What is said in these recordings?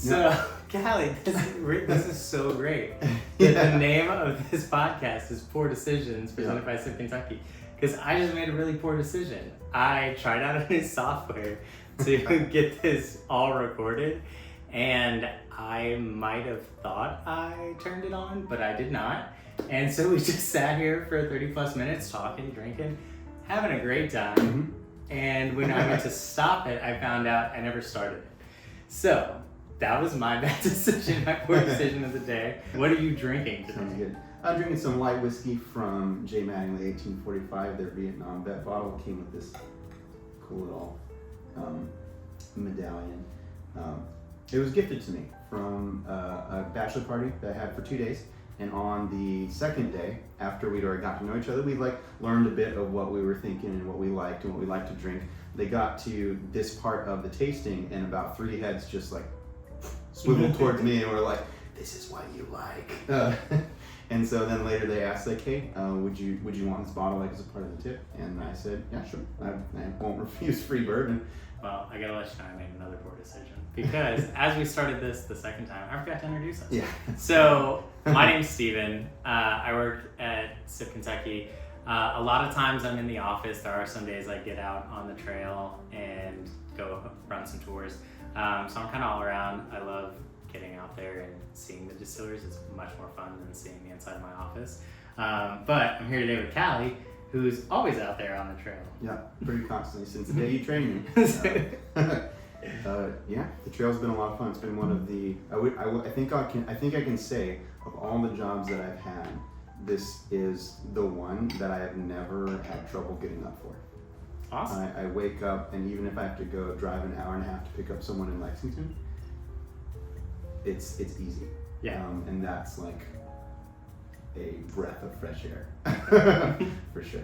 So, Cali, this is so great. The name of this podcast is Poor Decisions, presented by Sip Kentucky. Because I just made a really poor decision. I tried out a new software to get this all recorded, and I might have thought I turned it on, but I did not. And so we just sat here for 30 plus minutes talking, drinking, having a great time. Mm-hmm. And when I went to stop it, I found out I never started it. So that was my bad decision, my poor decision of the day. What are you drinking today? Sounds good. I'm drinking some light whiskey from J. Mattingly 1845. Their Vietnam vet bottle came with this cool little medallion. It was gifted to me from a bachelor party that I had for 2 days. And on the second day, after we'd already got to know each other, we learned a bit of what we were thinking and what we liked and what we liked to drink. They got to this part of the tasting, and about 3 heads just swiveled towards me and were like, "This is what you like." And so then later they asked, "Hey, would you want this bottle as a part of the tip?" And I said, "Yeah, sure. I won't refuse free bourbon." Well, I gotta let you know I made another poor decision because as we started this the second time, I forgot to introduce us. Yeah. So my name's Steven. I work at Sip Kentucky. A lot of times I'm in the office. There are some days I get out on the trail and go run some tours. So I'm kind of all around. I love getting out there and seeing the distilleries. It's much more fun than seeing the inside of my office. But I'm here today with Cali, who's always out there on the trail. Yeah, pretty constantly since the day you trained me. Yeah, the trail's been a lot of fun. It's been one of the. I think I can say of all the jobs that I've had, this is the one that I have never had trouble getting up for. Awesome. I wake up, and even if I have to go drive an hour and a half to pick up someone in Lexington, it's easy. Yeah. And that's like a breath of fresh air. For sure.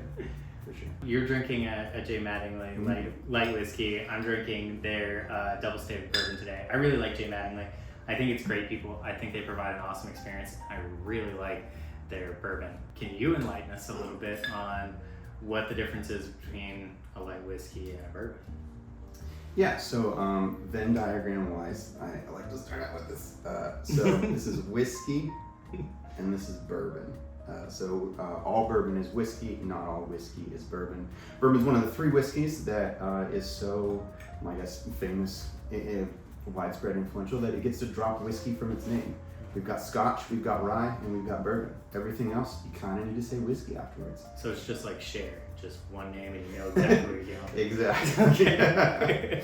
You're drinking a J. Mattingly light whiskey. I'm drinking their double stated bourbon today. I really like J. Mattingly. I think it's great people. I think they provide an awesome experience. I really like their bourbon. Can you enlighten us a little bit on what the difference is between a light whiskey and a bourbon? Yeah, so Venn diagram wise, I like to start out with this. So this is whiskey and this is bourbon. So all bourbon is whiskey, not all whiskey is bourbon. Bourbon is one of the 3 whiskeys that is so, I guess, famous, widespread, influential, that it gets to drop whiskey from its name. We've got Scotch, we've got rye, and we've got bourbon. Everything else, you kind of need to say whiskey afterwards. So it's just like share, just one name and you know exactly where you're going. Exactly. Okay.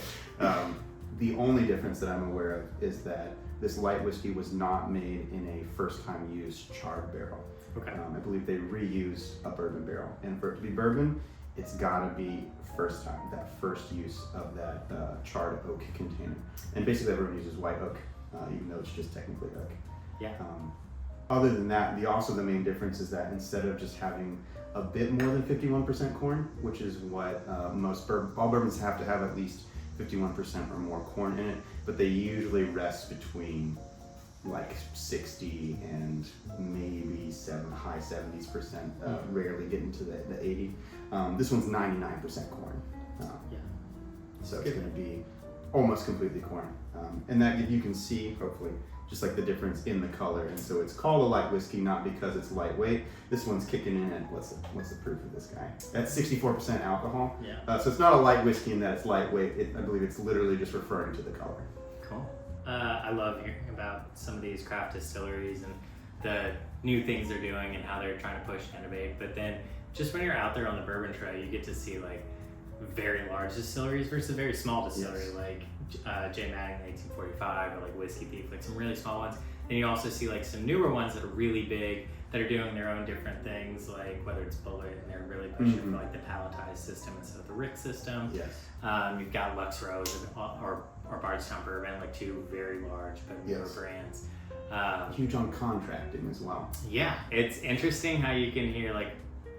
The only difference that I'm aware of is that this light whiskey was not made in a first-time use charred barrel. Okay. I believe they reused a bourbon barrel, and for it to be bourbon, it's got to be first time, that first use of that charred oak container. And basically everyone uses white oak, even though it's just technically oak. Yeah. Other than that, the main difference is that instead of just having a bit more than 51% corn, which is what all bourbons have to have at least 51% or more corn in it, but they usually rest between 60 and maybe high 70%, rarely get into the 80. This one's 99% corn. Yeah. So it's going to be almost completely corn. And that you can see, hopefully, just the difference in the color. And so it's called a light whiskey, not because it's lightweight. This one's kicking in at, what's the proof of this guy? That's 64% alcohol. Yeah. So it's not a light whiskey in that it's lightweight. I believe it's literally just referring to the color. Cool. I love hearing about some of these craft distilleries and the new things they're doing and how they're trying to push and innovate. But then just when you're out there on the bourbon trail, you get to see very large distilleries versus a very small distillery, yes. J. Mattingly 1845 or Whiskey Thief, some really small ones. Then you also see some newer ones that are really big that are doing their own different things, whether it's Bullet and they're really pushing for the palletized system instead of the Rick system. Yes. You've got Lux Rose or Bardstown Bourbon, 2 very large but newer brands. Huge on contracting as well. Yeah, it's interesting how you can hear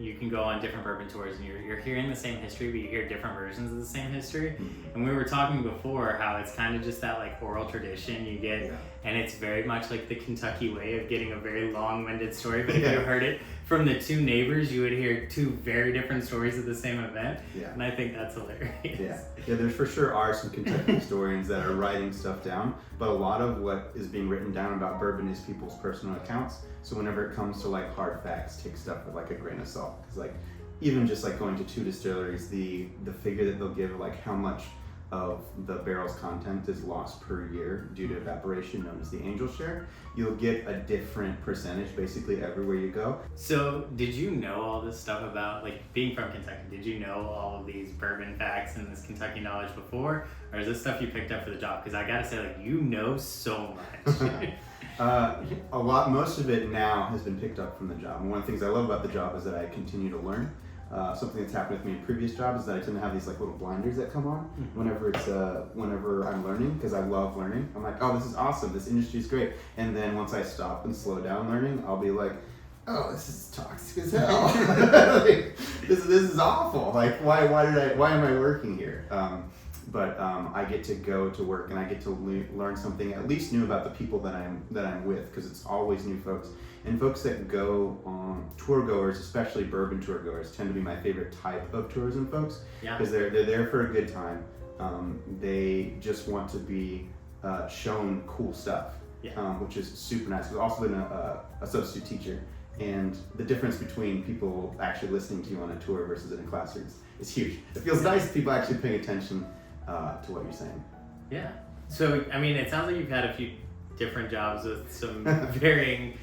you can go on different bourbon tours and you're hearing the same history, but you hear different versions of the same history. Mm-hmm. And we were talking before how it's kind of just that like oral tradition you get, and it's very much like the Kentucky way of getting a very long-winded story. But if you heard it from the two neighbors, you would hear two very different stories of the same event. Yeah. And I think that's hilarious. Yeah, there's for sure are some Kentucky historians that are writing stuff down, but a lot of what is being written down about bourbon is people's personal accounts. So whenever it comes to like hard facts, take stuff with like a grain of salt. Because like even just like going to two distilleries, the figure that they'll give like how much of the barrel's content is lost per year due to evaporation, known as the angel share, you'll get a different percentage basically everywhere you go. So did you know all this stuff about, like, being from Kentucky, did you know all of these bourbon facts and this Kentucky knowledge before, or is this stuff you picked up for the job? Because I gotta say, like, you know so much. Most of it now has been picked up from the job. And one of the things I love about the job is that I continue to learn. Something that's happened with me in previous jobs is that I tend to have these like little blinders that come on whenever I'm learning, because I love learning. I'm like, oh, this is awesome, this industry is great. And then once I stop and slow down learning, I'll be like, oh, this is toxic as hell. Like, this is awful. Like, why am I working here? But I get to go to work and I get to learn something at least new about the people that I'm with, because it's always new folks. And folks that go on tour goers, especially bourbon tour goers, tend to be my favorite type of tourism folks, because they're there for a good time. They just want to be shown cool stuff, which is super nice. I've also been a substitute teacher, and the difference between people actually listening to you on a tour versus in a classroom is huge. It feels nice people actually paying attention to what you're saying. Yeah. So, I mean, it sounds like you've had a few different jobs with some varying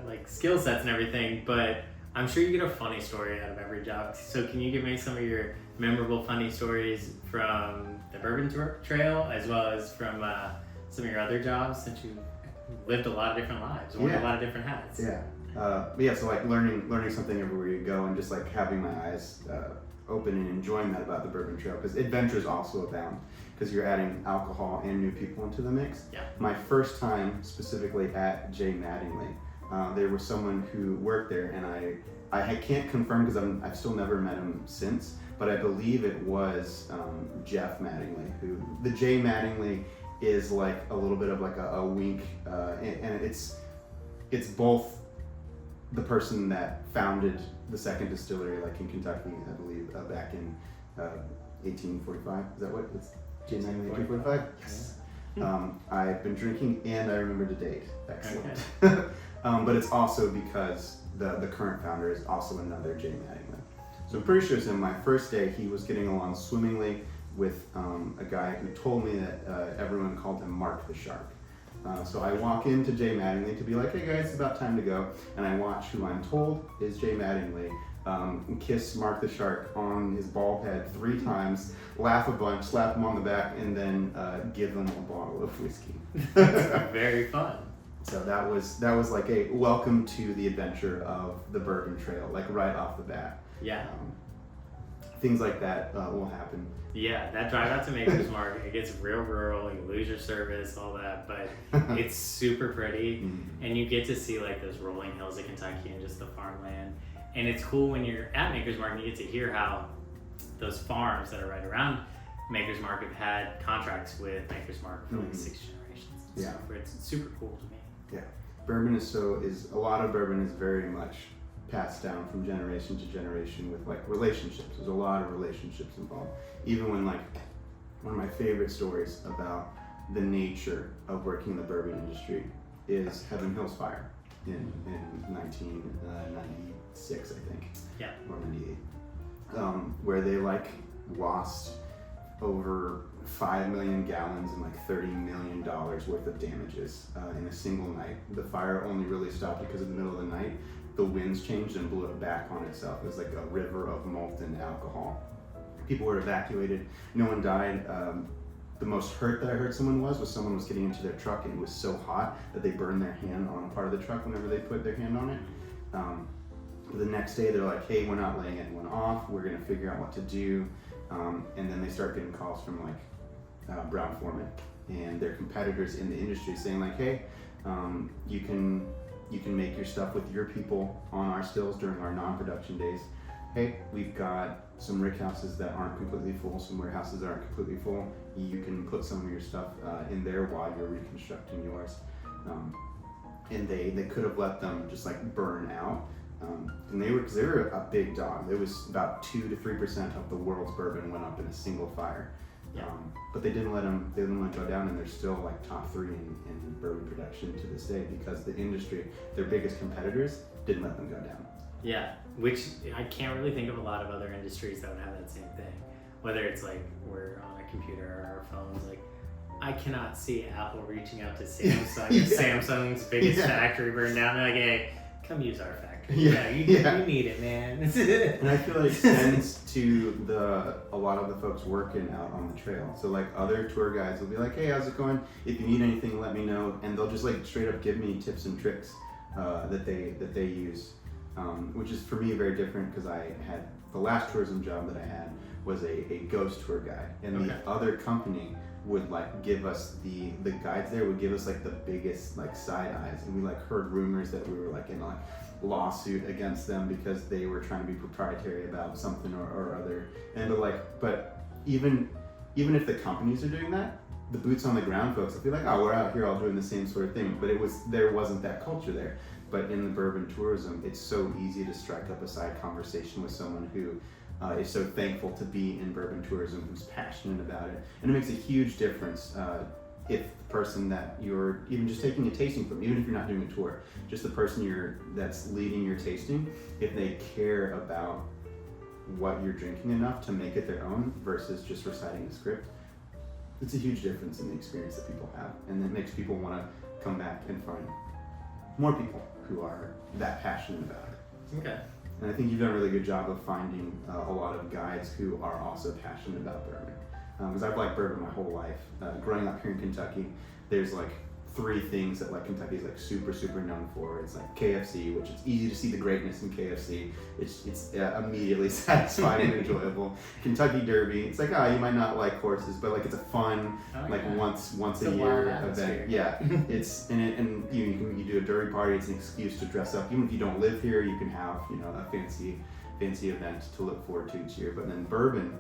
like skill sets and everything, but I'm sure you get a funny story out of every job. So can you give me some of your memorable funny stories from the Bourbon Trail, as well as from some of your other jobs, since you lived a lot of different lives, worn a lot of different hats? So like learning something everywhere you go, and just like having my eyes open and enjoying that about the Bourbon Trail, because adventures also abound, because you're adding alcohol and new people into the mix. My first time specifically at J. Mattingly, there was someone who worked there, and I can't confirm because I've still never met him since, but I believe it was Jeff Mattingly, who the J. Mattingly is like a little bit of like a wink, and it's both the person that founded the second distillery, like in Kentucky, I believe, back in 1845. Is that what it's? J. Mattingly 1845? Yes. I've been drinking and I remember the date. Excellent. Okay. But it's also because the current founder is also another J. Mattingly. So I'm pretty sure it's in my first day, he was getting along swimmingly with a guy who told me that everyone called him Mark the Shark. So I walk into J. Mattingly to be like, hey guys, it's about time to go. And I watch who I'm told is J. Mattingly kiss Mark the Shark on his bald head 3 times, laugh a bunch, slap him on the back, and then give him a bottle of whiskey. That's very fun. So that was like a welcome to the adventure of the Bourbon Trail, like right off the bat. Yeah. Things like that will happen. Yeah, that drive out to Maker's Mark, it gets real rural, you lose your service, all that, but it's super pretty, and you get to see like those rolling hills of Kentucky and just the farmland. And it's cool when you're at Maker's Mark and you get to hear how those farms that are right around Maker's Mark have had contracts with Maker's Mark for like 6 generations. Yeah. So it's super cool to me. Yeah. Bourbon is a lot of bourbon is very much passed down from generation to generation with like relationships. There's a lot of relationships involved. Even when like one of my favorite stories about the nature of working in the bourbon industry is Heaven Hills Fire in 1996, I think. Yeah. Or 98. Where they like lost over 5 million gallons and like $30 million worth of damages in a single night. The fire only really stopped because in the middle of the night, the winds changed and blew it back on itself. It was like a river of molten alcohol. People were evacuated. No one died. The most hurt that I heard someone was someone was getting into their truck and it was so hot that they burned their hand on part of the truck whenever they put their hand on it. The next day they're like, hey, we're not laying anyone off. We're gonna figure out what to do. And then they start getting calls from like Brown-Forman and their competitors in the industry saying like, hey, you can You can make your stuff with your people on our stills during our non-production days. Hey, we've got some rick houses that aren't completely full, some warehouses that aren't completely full. You can put some of your stuff in there while you're reconstructing yours. And they could have let them just like burn out. And they were a big dog. It was about 2 to 3% of the world's bourbon went up in a single fire. Yeah. But they didn't let them go down, and they're still like top 3 in bourbon production to this day because the industry, their biggest competitors, didn't let them go down. Yeah, which I can't really think of a lot of other industries that would have that same thing. Whether it's like we're on a computer or our phones, like I cannot see Apple reaching out to Samsung if Samsung's biggest factory burned down. They're like, hey, come use our factory. You need it, man. And I feel like it extends to a lot of the folks working out on the trail. So like other tour guides will be like, hey, how's it going? If you need anything, let me know. And they'll just like straight up give me tips and tricks that they use. Which is for me very different because I had the last tourism job that I had was a ghost tour guide, and the other company would like give us the guides there would give us like the biggest like side eyes, and we like heard rumors that we were like in a lawsuit against them because they were trying to be proprietary about something or other. And but even if the companies are doing that, the boots on the ground folks will be like, oh, we're out here all doing the same sort of thing. But there wasn't that culture there. But in the bourbon tourism, it's so easy to strike up a side conversation with someone who is so thankful to be in bourbon tourism, who's passionate about it. And it makes a huge difference if the person that you're even just taking a tasting from, even if you're not doing a tour, just the person that's leading your tasting, if they care about what you're drinking enough to make it their own versus just reciting a script, it's a huge difference in the experience that people have. And it makes people want to come back and find more people who are that passionate about it. Okay. And I think you've done a really good job of finding a lot of guides who are also passionate about bourbon. Because I've liked bourbon my whole life. Growing up here in Kentucky, there's like 3 things that like Kentucky is like super, super known for. It's like KFC, which it's easy to see the greatness in KFC. It's immediately satisfying and enjoyable. Kentucky Derby, it's like, you might not like horses, but like it's a fun, once a year event. Yeah, and you do a derby party. It's an excuse to dress up. Even if you don't live here, you can have a fancy event to look forward to each year. But then bourbon,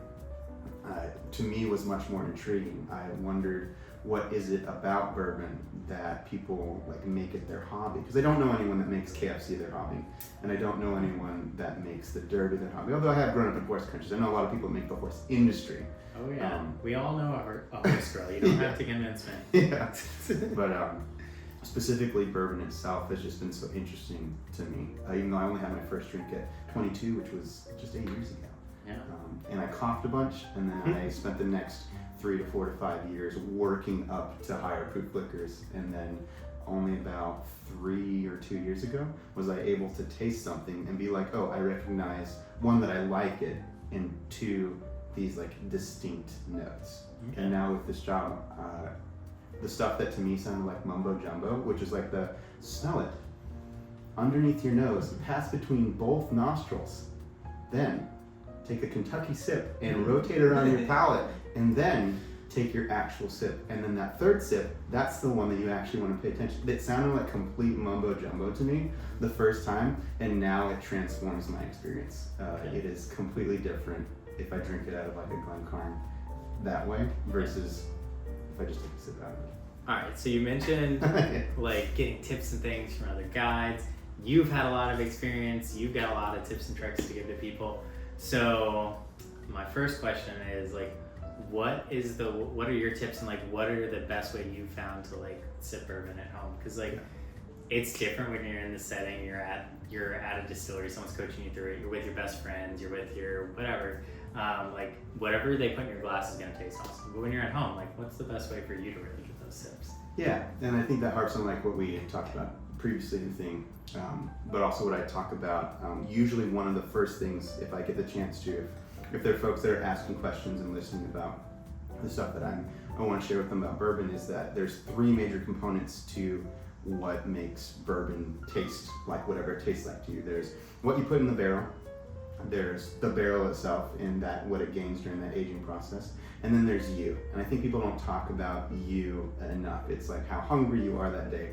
to me, was much more intriguing. I wondered, what is it about bourbon that people like make it their hobby? Because I don't know anyone that makes KFC their hobby, and I don't know anyone that makes the Derby their hobby. Although I have grown up in horse countries, I know a lot of people make the horse industry. Oh yeah, we all know a horse girl. You don't have to convince me. Yeah, but specifically bourbon itself has just been so interesting to me. Even though I only had my first drink at 22, which was just 8 years ago. Yeah. And I coughed a bunch, and then I spent the next 3 to 4 to 5 years working up to higher proof liquors, and then only about 3 or 2 years ago was I able to taste something and be like, oh, I recognize, 1, that I like it, and 2, these like distinct notes. Okay. And now with this job, the stuff that to me sounded like mumbo jumbo, which is like the smell it underneath your nose, pass between both nostrils, then take a Kentucky sip and rotate it around your palate, and then take your actual sip. And then that third sip, that's the one that you actually want to pay attention to. It sounded like complete mumbo jumbo to me the first time, and now it transforms my experience. It is completely different if I drink it out of like a Glencairn that way versus if I just take a sip out of it. All right, so you mentioned like getting tips and things from other guides. You've had a lot of experience. You've got a lot of tips and tricks to give to people. So my first question is like, what are your tips, and like what are the best way you found to like sip bourbon at home? Because like it's different when you're in the setting, you're at a distillery, someone's coaching you through it, you're with your best friends, you're with your whatever, like whatever they put in your glass is going to taste awesome. But when you're at home, like what's the best way for you to really get those sips? Yeah, and I think that harps on like what we talked about previously in the thing, but also what I talk about. Usually one of the first things, if I get the chance to, if there are folks that are asking questions and listening about the stuff that I want to share with them about bourbon, is that there's 3 major components to what makes bourbon taste like whatever it tastes like to you. There's what you put in the barrel, there's the barrel itself and that what it gains during that aging process, and then there's you. And I think people don't talk about you enough. It's like how hungry you are that day,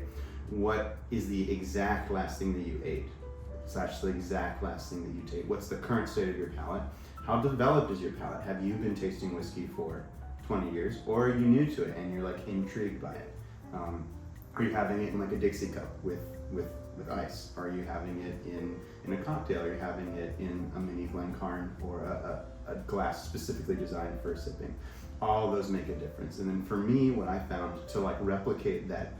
what is the exact last thing that you ate, / the exact last thing that you take? What's the current state of your palate? How developed is your palate? Have you been tasting whiskey for 20 years, or are you new to it and you're like intrigued by it? Are you having it in like a Dixie cup with ice? Are you having it in a cocktail? Are you having it in a mini Glencairn or a glass specifically designed for sipping? All of those make a difference. And then for me, what I found to like replicate that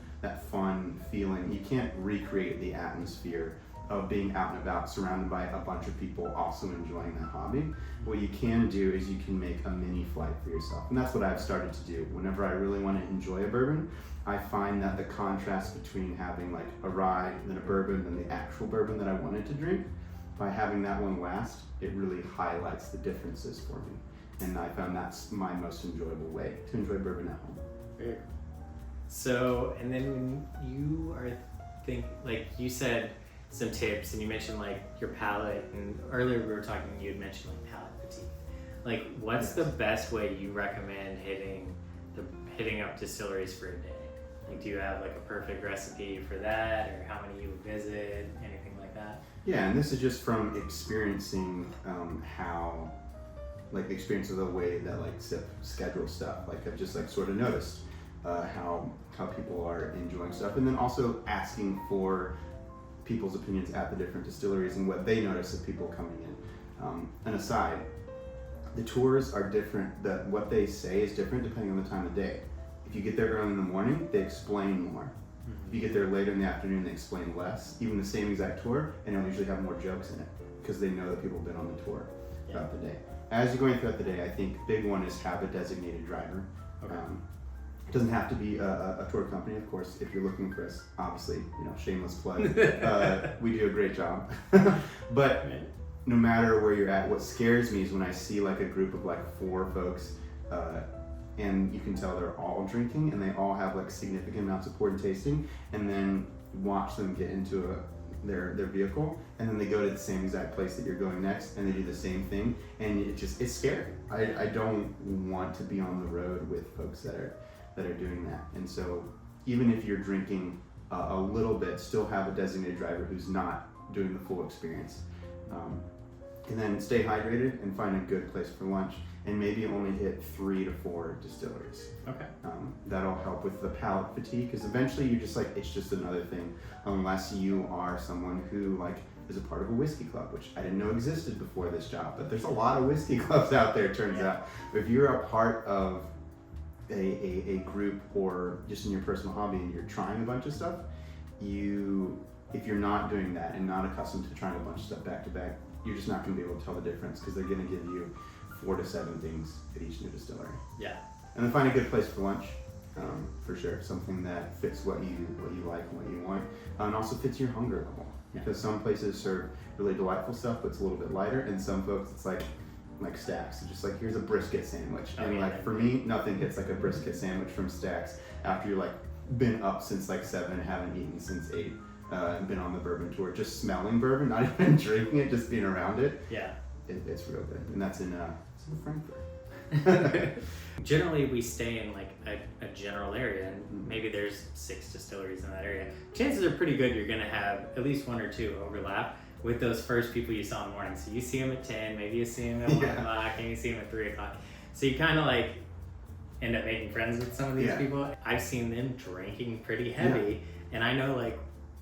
fun feeling, you can't recreate the atmosphere of being out and about surrounded by a bunch of people also enjoying that hobby. What you can do is you can make a mini flight for yourself. And that's what I've started to do. Whenever I really want to enjoy a bourbon, I find that the contrast between having like a rye, then a bourbon, then the actual bourbon that I wanted to drink, by having that one last, it really highlights the differences for me. And I found that's my most enjoyable way to enjoy bourbon at home. Very cool. So, and then when you are like you said some tips, and you mentioned like your palate, and earlier we were talking, you had mentioned like palate fatigue. Like, what's the best way you recommend hitting up distilleries for a day? Like, do you have like a perfect recipe for that, or how many you would visit, anything like that? Yeah, and this is just from experiencing how, like the experience of the way that like Sip schedule stuff. Like I've just like sort of noticed how people are enjoying stuff, and then also asking for people's opinions at the different distilleries and what they notice of people coming in. An aside, the tours are different. What they say is different depending on the time of day. If you get there early in the morning, they explain more. If you get there later in the afternoon, they explain less. Even the same exact tour, and it'll usually have more jokes in it because they know that people have been on the tour throughout the day. As you're going throughout the day, I think big one is have a designated driver. Okay. It doesn't have to be a tour company, of course. If you're looking for us, obviously, shameless plug. We do a great job. But no matter where you're at, what scares me is when I see like a group of like 4 folks, and you can tell they're all drinking and they all have like significant amounts of poured tasting, and then watch them get into their vehicle, and then they go to the same exact place that you're going next, and they do the same thing, and it's scary. I don't want to be on the road with folks that are doing that. And so even if you're drinking a little bit, still have a designated driver who's not doing the full experience. And then stay hydrated and find a good place for lunch, and maybe only hit 3 to 4 distilleries. Okay. That'll help with the palate fatigue, because eventually you're just like, it's just another thing, unless you are someone who like is a part of a whiskey club, which I didn't know existed before this job, but there's a lot of whiskey clubs out there, it turns out. But if you're a part of a group, or just in your personal hobby, and you're trying a bunch of stuff, if you're not doing that and not accustomed to trying a bunch of stuff back to back, you're just not going to be able to tell the difference, because they're going to give you 4 to 7 things at each new distillery. Yeah. And then find a good place for lunch, for sure. Something that fits what you like and what you want, and also fits your hunger level. Because some places serve really delightful stuff, but it's a little bit lighter, and some folks it's like Stacks. It's just like, here's a brisket sandwich, and like for me, nothing hits like a brisket sandwich from Stacks after you're like been up since like 7 and haven't eaten since 8. And been on the bourbon tour, just smelling bourbon, not even drinking it, just being around it. Yeah. It's real good, and that's in Frankfurt. Generally, we stay in like a general area, and maybe there's 6 distilleries in that area. Chances are pretty good you're gonna have at least 1 or 2 overlap with those first people you saw in the morning. So you see them at 10, maybe you see them at 1 o'clock, and you see them at 3 o'clock. So you kind of like end up making friends with some of these people. I've seen them drinking pretty heavy, and I know like,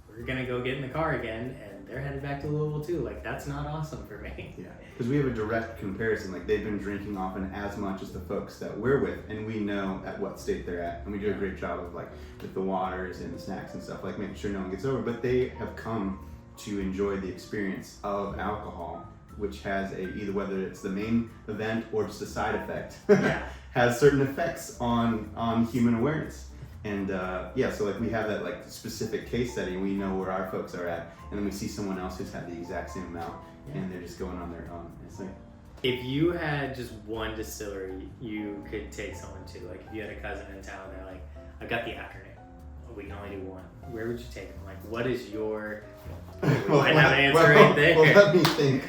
we're gonna go get in the car again, and they're headed back to Louisville too. Like, that's not awesome for me. Yeah, because we have a direct comparison. Like, they've been drinking often as much as the folks that we're with, and we know at what state they're at, and we do a great job of like with the waters and the snacks and stuff, like making sure no one gets over. But they have come to enjoy the experience of alcohol, which has either whether it's the main event or just a side effect, has certain effects on human awareness. And so like we have that like specific case study, we know where our folks are at, and then we see someone else who's had the exact same amount, and they're just going on their own. It's like, if you had just one distillery you could take someone to, like if you had a cousin in town, they're like, I've got the afternoon, we can only do one, where would you take them? Like, what is your, we might have an answer right there. Well, let me think.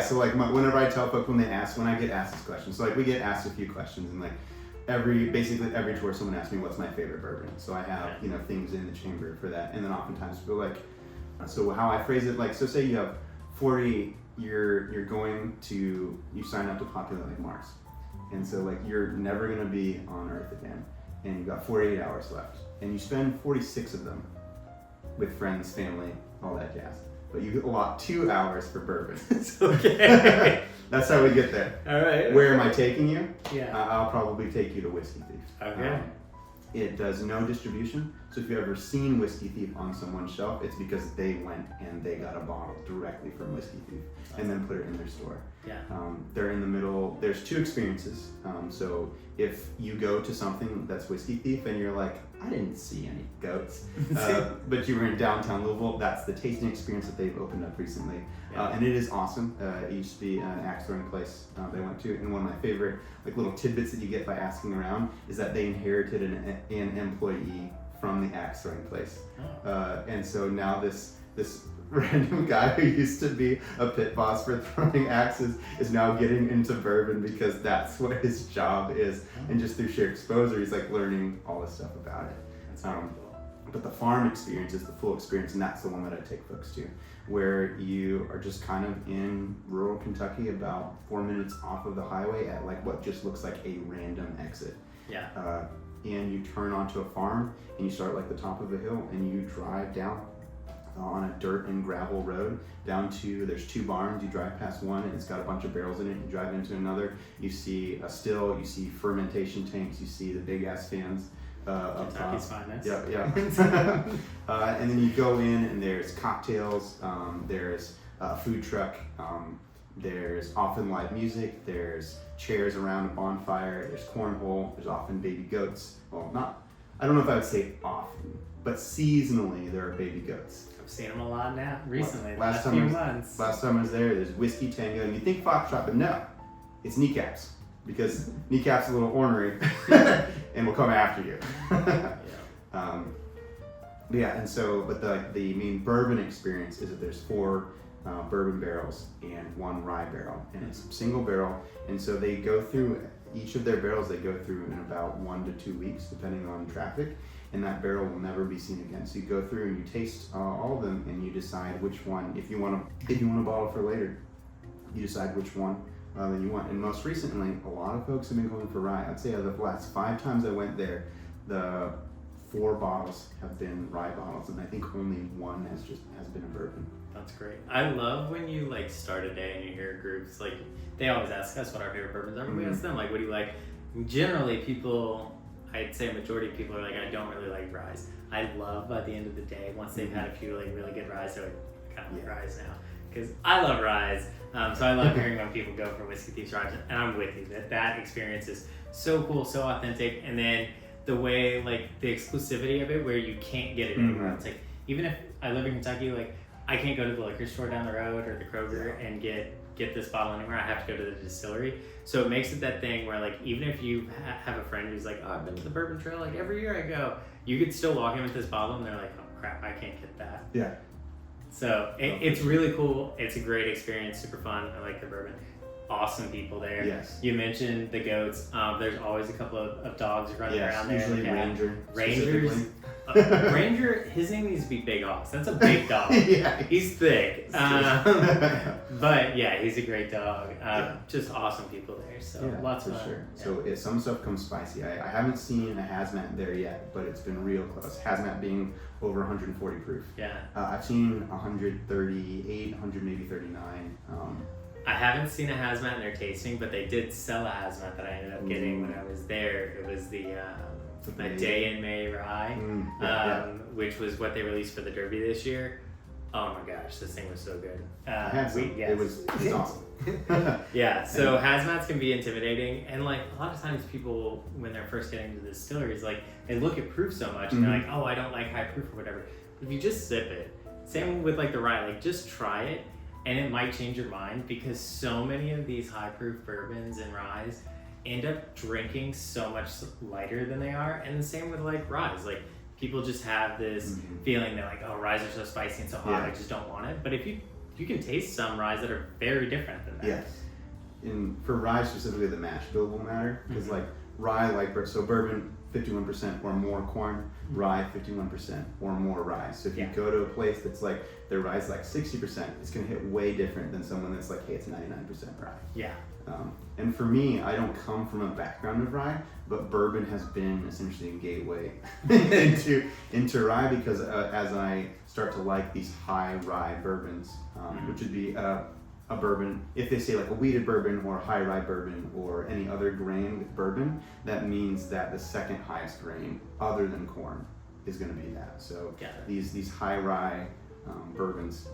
So like whenever I tell folks when I get asked this question, so like we get asked a few questions, and like basically every tour someone asks me what's my favorite bourbon. So I have, things in the chamber for that. And then oftentimes people are like, so how I phrase it, like, so say you have 40, you're you sign up to Popular like Mars. And so like you're never gonna be on Earth again. And you've got 48 hours left. And you spend 46 of them with friends, family, all that jazz. But you allot 2 hours for bourbon. Okay. That's how we get there. All right. Where am I taking you? Yeah. I'll probably take you to Whiskey Thief. Okay. It does no distribution. So if you've ever seen Whiskey Thief on someone's shelf, it's because they went and they got a bottle directly from Whiskey Thief and then put it in their store. Yeah. They're in the middle. There's 2 experiences. So if you go to something that's Whiskey Thief and you're like, I didn't see any goats, but you were in downtown Louisville, that's the tasting experience that they've opened up recently. Yeah. And it is awesome. It used to be an axe throwing place they went to, and one of my favorite little tidbits that you get by asking around is that they inherited an employee from the axe throwing place. Oh. And so now this random guy who used to be a pit boss for throwing axes is now getting into bourbon because that's what his job is. And just through sheer exposure, he's like learning all this stuff about it. That's very cool. But the farm experience is the full experience, and that's the one that I take folks to, where you are just kind of in rural Kentucky, about 4 minutes off of the highway at like what just looks like a random exit. Yeah. And you turn onto a farm, and you start like the top of a hill, and you drive down on a dirt and gravel road down to, there's 2 barns. You drive past one and it's got a bunch of barrels in it. You drive into another, you see a still, you see fermentation tanks, you see the big ass fans. Kentucky's finest. Yeah. And then you go in and there's cocktails, there's a food truck, there's often live music, there's chairs around a bonfire, there's cornhole, there's often baby goats. Well, I don't know if I would say often, but seasonally there are baby goats. I've seen them a lot now, recently, the last time few months. Last time I was there, there's whiskey tango, and you think foxtrot, but no, it's kneecaps, because kneecaps are a little ornery and will come after you. And so, but the main bourbon experience is that there's 4 bourbon barrels and 1 rye barrel, and it's single barrel, and so they go through, each of their barrels they go through in about 1 to 2 weeks, depending on traffic. And that barrel will never be seen again. So you go through and you taste all of them, and you decide which one, if you want a bottle for later, you decide which one that you want. And most recently, a lot of folks have been going for rye. I'd say out of the last 5 times I went there, the 4 bottles have been rye bottles, and I think only 1 has been a bourbon. That's great. I love when you start a day and you hear groups they always ask us what our favorite bourbons are. We ask them what do you like. Generally, people. I'd say a majority of people are like, I don't really like ryes. I love by the end of the day, once they've had a few really good ryes, they're like, I kind of like ryes now. Because I love ryes. So I love hearing when people go for Whiskey Thief's ryes. And I'm with you, that experience is so cool, so authentic. And then the way, the exclusivity of it, where you can't get it anywhere else. Even if I live in Kentucky, I can't go to the liquor store down the road or the Kroger and get this bottle anywhere. I have to go to the distillery. So it makes it that thing where even if you have a friend who's like, oh, I've been to the Bourbon Trail, every year I go, you could still walk in with this bottle and they're like, oh crap, I can't get that. Yeah. So it's really cool. It's a great experience, super fun. I like the bourbon. Awesome people there. Yes. You mentioned the goats. There's always a couple of dogs running around there. Usually Ranger. Rangers. Ranger, his name needs to be Big Ox. That's a big dog. Yeah. He's thick. But yeah, he's a great dog. Just awesome people there. So lots of fun. Sure. Yeah. So if some stuff comes spicy. I haven't seen a hazmat there yet, but it's been real close. Hazmat being over 140 proof. Yeah. I've seen 138, 100, maybe 39. I haven't seen a hazmat in their tasting, but they did sell a hazmat that I ended up getting when I was there. It was the A Day in May Rye, which was what they released for the Derby this year. Oh my gosh, this thing was so good. I had some. It was awesome. Yeah, so hazmats can be intimidating, and a lot of times people, when they're first getting into the distilleries, they look at proof so much and they're like, oh, I don't like high proof or whatever. But if you just sip it, same with the rye, just try it, and it might change your mind, because so many of these high proof bourbons and ryes end up drinking so much lighter than they are, and the same with ryes. People just have this feeling that oh, ryes are so spicy and so hot, I just don't want it. But if you can taste some ryes that are very different than that. Yes. And for rye specifically, the mash bill will matter, because rye like so bourbon 51% or more corn, rye 51% or more rye. So if you go to a place that's like their rye's like 60%, it's gonna hit way different than someone that's like, hey, it's 99% rye. Yeah. And for me, I don't come from a background of rye, but bourbon has been essentially a gateway into rye because as I start to like these high rye bourbons, which would be a bourbon, if they say like a wheated bourbon or a high rye bourbon or any other grain with bourbon, that means that the second highest grain other than corn is going to be that. So these high rye bourbons,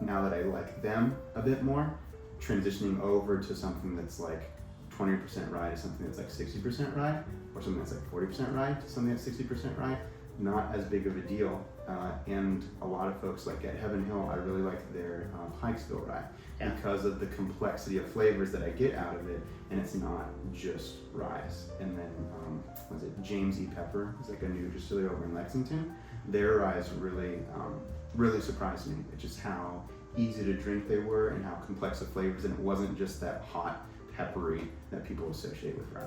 now that I like them a bit more, transitioning over to something that's like 20% rye to something that's like 60% rye, or something that's like 40% rye to something that's 60% rye, not as big of a deal. And a lot of folks like at Heaven Hill, I really like their Pikesville rye because of the complexity of flavors that I get out of it, and it's not just rye. And then was it James E. Pepper? It's like a new distillery over in Lexington. Their rye really surprised me. It's just how easy to drink they were and how complex of flavors, and it wasn't just that hot, peppery that people associate with rye.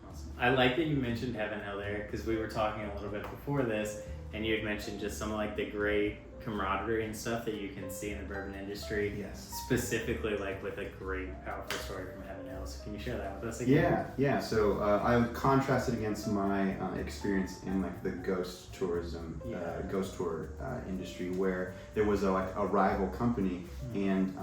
Awesome. I like that you mentioned Heaven Hill there because we were talking a little bit before this, and you had mentioned just some of like the great camaraderie and stuff that you can see in the bourbon industry. Yes. Specifically like with a great, powerful story from Heaven Hill. So can you share that with us again? Yeah. So I contrasted against my experience in like the ghost tourism, ghost tour industry, where there was a rival company, and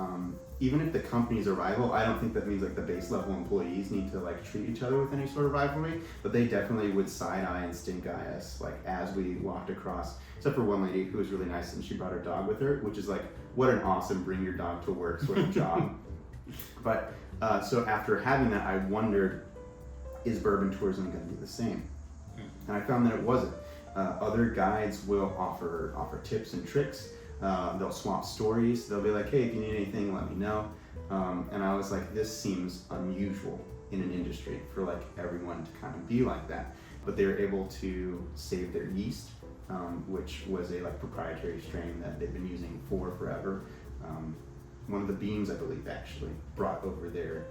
even if the company's a rival, I don't think that means like the base level employees need to like treat each other with any sort of rivalry, but they definitely would side eye and stink eye us like as we walked across, except for one lady who was really nice and she brought her dog with her, which is like, what an awesome bring your dog to work sort of job. But so after having that, I wondered, is bourbon tourism going to be the same? And I found that it wasn't. Other guides will offer tips and tricks. They'll swap stories. They'll be like, hey, if you need anything, let me know. And I was like, this seems unusual in an industry for like everyone to kind of be like that. But they were able to save their yeast, which was a like proprietary strain that they've been using for forever. One of the beans, I believe, actually brought over their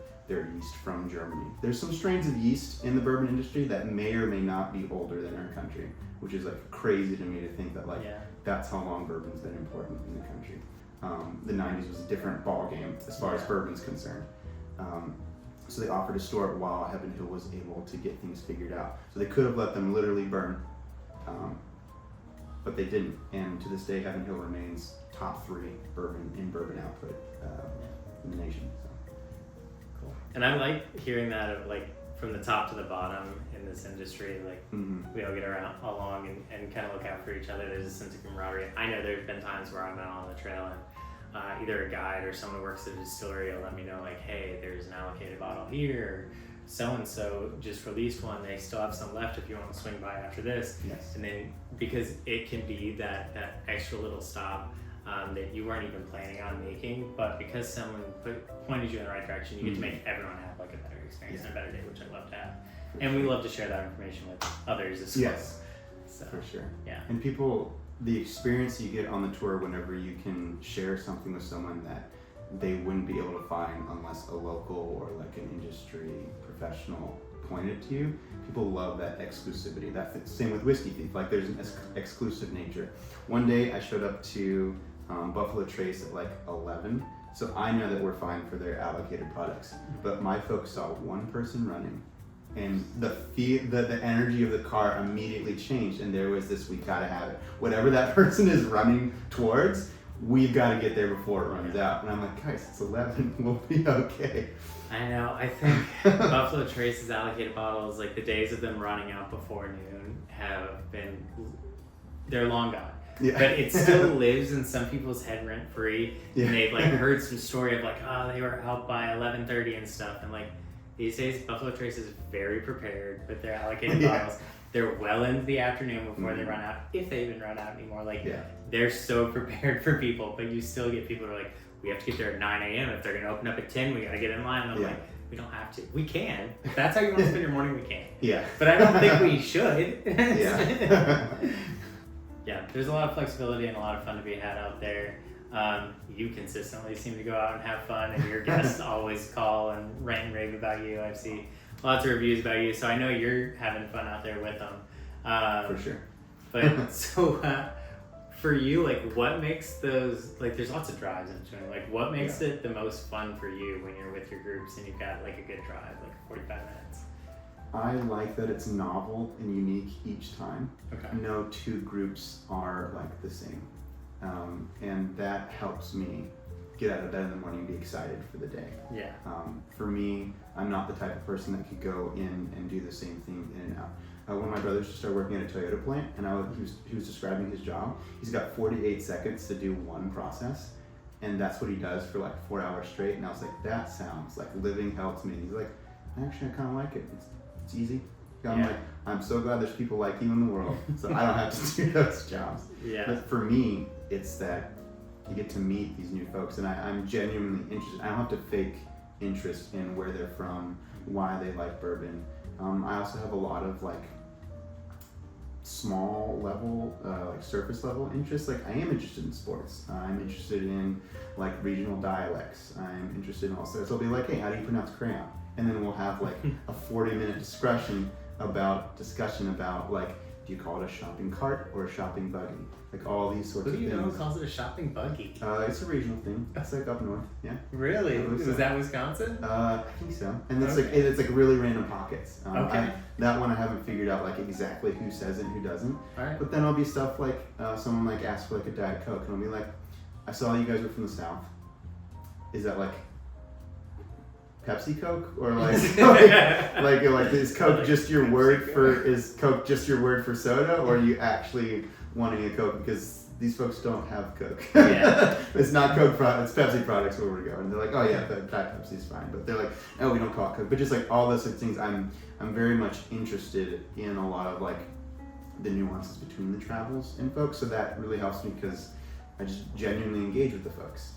yeast from Germany. There's some strains of yeast in the bourbon industry that may or may not be older than our country, which is like crazy to me to think that like that's how long bourbon's been important in the country. The 90s was a different ball game as far as bourbon's concerned. So they offered to store it while Heaven Hill was able to get things figured out. So they could have let them literally burn, but they didn't. And to this day, Heaven Hill remains top 3 bourbon output in the nation. So. Cool. And I like hearing that of like from the top to the bottom in this industry, like we all get along and kind of look out for each other. There's a sense of camaraderie. I know there's been times where I'm out on the trail and either a guide or someone who works at a distillery will let me know like, hey, there's an allocated bottle here, or so-and-so just released one, they still have some left if you want to swing by after this. Yes. And then because it can be that extra little stop that you weren't even planning on making, but because someone pointed you in the right direction, you get to make everyone have like a better experience and a better day, which I love to have. And we love to share that information with others as well. Yes, so, for sure. Yeah. And people, the experience you get on the tour whenever you can share something with someone that they wouldn't be able to find unless a local or like an industry professional pointed to you. People love that exclusivity. That's the same with Whiskey Thief. Like there's an exclusive nature. One day I showed up to Buffalo Trace at like 11, so I know that we're fine for their allocated products. But my folks saw one person running, and the energy of the car immediately changed, and there was this, we gotta have it. Whatever that person is running towards, we've got to get there before it runs out. And I'm like, guys, it's 11, we'll be okay. I know, I think Buffalo Trace's allocated bottles, like the days of them running out before noon they're long gone. Yeah. But it still lives in some people's head rent free. Yeah. And they've like heard some story of like, oh, they were out by 11:30 and stuff. And like these days, Buffalo Trace is very prepared with their allocated bottles. They're well into the afternoon before they run out, if they even run out anymore. Like they're so prepared for people, but you still get people who are like, we have to get there at 9 a.m. If they're going to open up at 10, we got to get in line. And I'm like, we don't have to. We can. If that's how you want to spend your morning, we can. Yeah. But I don't think we should. Yeah, there's a lot of flexibility and a lot of fun to be had out there. You consistently seem to go out and have fun, and your guests always call and rant and rave about you. I see lots of reviews about you, so I know you're having fun out there with them. For sure. But so for you, like, what makes those, like, there's lots of drives in between. Like, what makes it the most fun for you when you're with your groups and you've got like a good drive, like 45 minutes? I like that it's novel and unique each time. Okay. No two groups are like the same. And that helps me get out of bed in the morning and be excited for the day. Yeah. For me, I'm not the type of person that could go in and do the same thing in and out. One of my brothers just started working at a Toyota plant, and he was describing his job. He's got 48 seconds to do one process, and that's what he does for like 4 hours straight. And I was like, that sounds like living hell to me. And he's like, actually, I kind of like it. It's easy. I'm like, I'm so glad there's people like you in the world, so I don't have to do those jobs. Yeah. But for me, it's that you get to meet these new folks, and I'm genuinely interested. I don't have to fake interest in where they're from, why they like bourbon. I also have a lot of like small level, like surface level interests. Like I am interested in sports. I'm interested in like regional dialects. I'm interested in all sorts. So I'll be like, hey, how do you pronounce crayon? And then we'll have like a 40-minute discussion about like, do you call it a shopping cart or a shopping buggy? Like all these sorts of things. Who do you know who calls it a shopping buggy? It's a regional thing. It's like up north, yeah. Really? Was that Wisconsin? I think so. And it's like really random pockets. Okay. That one I haven't figured out like exactly who says it and who doesn't. All right. But then I'll be stuff like someone like asks for like a Diet Coke, and I'll be like, I saw you guys were from the South. Is that like Pepsi Coke or like like is Coke just your word for soda, or are you actually wanting a Coke because these folks don't have Coke? Yeah. It's not Coke products, it's Pepsi products where we're going. And they're like, oh yeah, that Pepsi's fine, but they're like, oh, we don't call it Coke. But just like all those things, I'm very much interested in a lot of like the nuances between the travels and folks. So that really helps me because I just genuinely engage with the folks.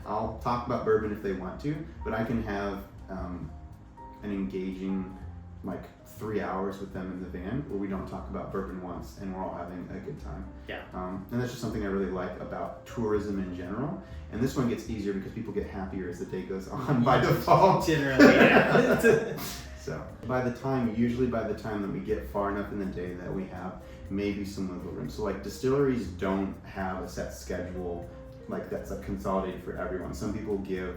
I'll talk about bourbon if they want to, but I can have an engaging like 3 hours with them in the van where we don't talk about bourbon once and we're all having a good time. Yeah. And that's just something I really like about tourism in general. And this one gets easier because people get happier as the day goes on by default. Generally, yeah. So usually by the time that we get far enough in the day that we have maybe some wiggle room. So like distilleries don't have a set schedule like that's like consolidated for everyone. Some people give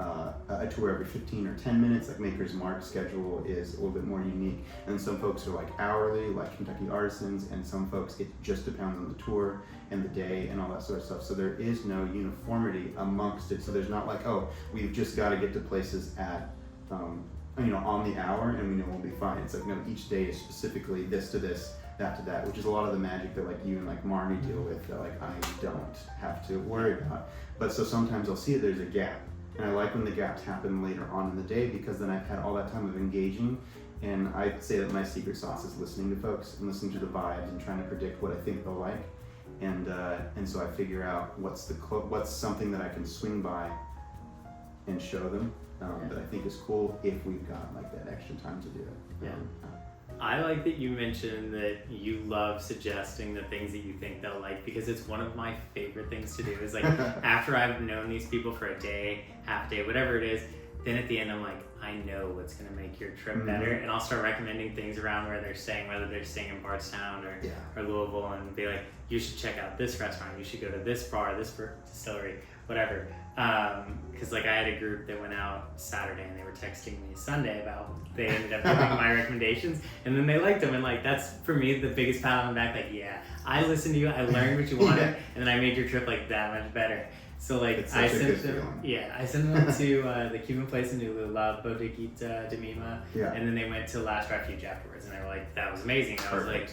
a tour every 15 or 10 minutes, like Maker's Mark schedule is a little bit more unique. And some folks are like hourly, like Kentucky Artisans, and some folks, it just depends on the tour and the day and all that sort of stuff. So there is no uniformity amongst it. So there's not like, oh, we've just got to get to places at, on the hour and we know we'll be fine. It's like, no, each day is specifically this to this, that to that, which is a lot of the magic that like you and like Marnie deal with that like I don't have to worry about. But so sometimes I'll see that there's a gap. And I like when the gaps happen later on in the day because then I've had all that time of engaging, and I say that my secret sauce is listening to folks and listening to the vibes and trying to predict what I think they'll like, and so I figure out what's something that I can swing by and show them that I think is cool if we've got like that extra time to do it. Yeah. I like that you mentioned that you love suggesting the things that you think they'll like, because it's one of my favorite things to do is like after I've known these people for a day, half day, whatever it is, then at the end I'm like, I know what's going to make your trip better, and I'll start recommending things around where they're staying, whether they're staying in Bardstown or Louisville, and be like, you should check out this restaurant, you should go to this bar, this distillery, whatever. Because like I had a group that went out Saturday and they were texting me Sunday about they ended up giving my recommendations, and then they liked them, and like that's for me the biggest pat on the back. Like, yeah, I listened to you, I learned what you wanted, and then I made your trip like that much better. So like I sent them to the Cuban place in Nulu, La Bodeguita de Mima, and then they went to Last Refuge afterwards, and they were like, that was amazing. I was like,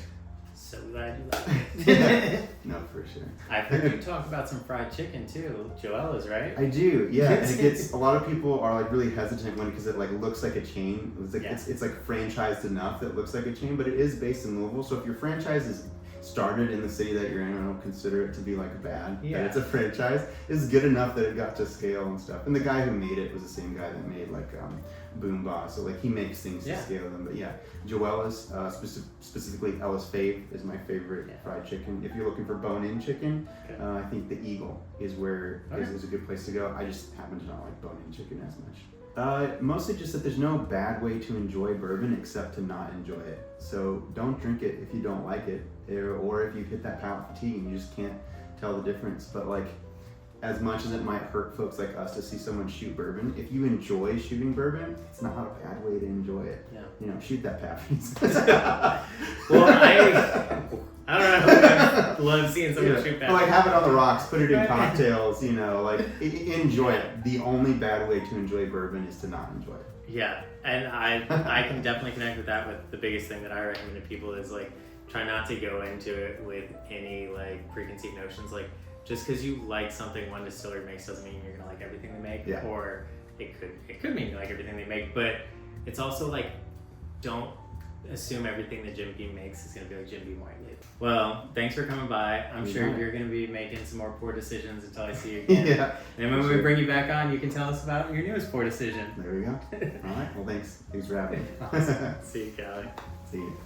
so glad you liked it. No, for sure. I've heard you talk about some fried chicken too. Joella's, right? I do, yeah. And it gets a lot of people are like really hesitant because it like looks like a chain. It's like it's like franchised enough that it looks like a chain, but it is based in Louisville. So if your franchise is started in the city that you're in, I don't consider it to be like bad. Yeah. That it's a franchise. It's good enough that it got to scale and stuff. And the guy who made it was the same guy that made like Boom Boss. So like he makes things to scale them. But yeah, Joella's, specifically Ella's Fave is my favorite fried chicken. If you're looking for bone-in chicken, I think the Eagle is where is a good place to go. I just happen to not like bone-in chicken as much. Mostly just that there's no bad way to enjoy bourbon except to not enjoy it. So don't drink it if you don't like it, or if you hit that palate fatigue and you just can't tell the difference. But like, as much as it might hurt folks like us to see someone shoot bourbon, if you enjoy shooting bourbon, it's not a bad way to enjoy it. Yeah. You know, shoot that Pappy's. Well, I don't know. I love seeing someone shoot that. Like, have it on the rocks, put it in cocktails, you know, like, enjoy it. The only bad way to enjoy bourbon is to not enjoy it. Yeah, and I can definitely connect with that. With the biggest thing that I recommend to people is like, try not to go into it with any like preconceived notions. Like, just because you like something one distillery makes doesn't mean you're gonna like everything they make. Yeah. Or it could mean you like everything they make, but it's also like, don't assume everything that Jim Beam makes is going to be like Jim Beam White Label. Well, thanks for coming by. I'm sure you're going to be making some more poor decisions until I see you again. Yeah. And when we bring you back on, you can tell us about your newest poor decision. There we go. All right. Well, thanks. Thanks for having me. Awesome. See you, Cali. See you.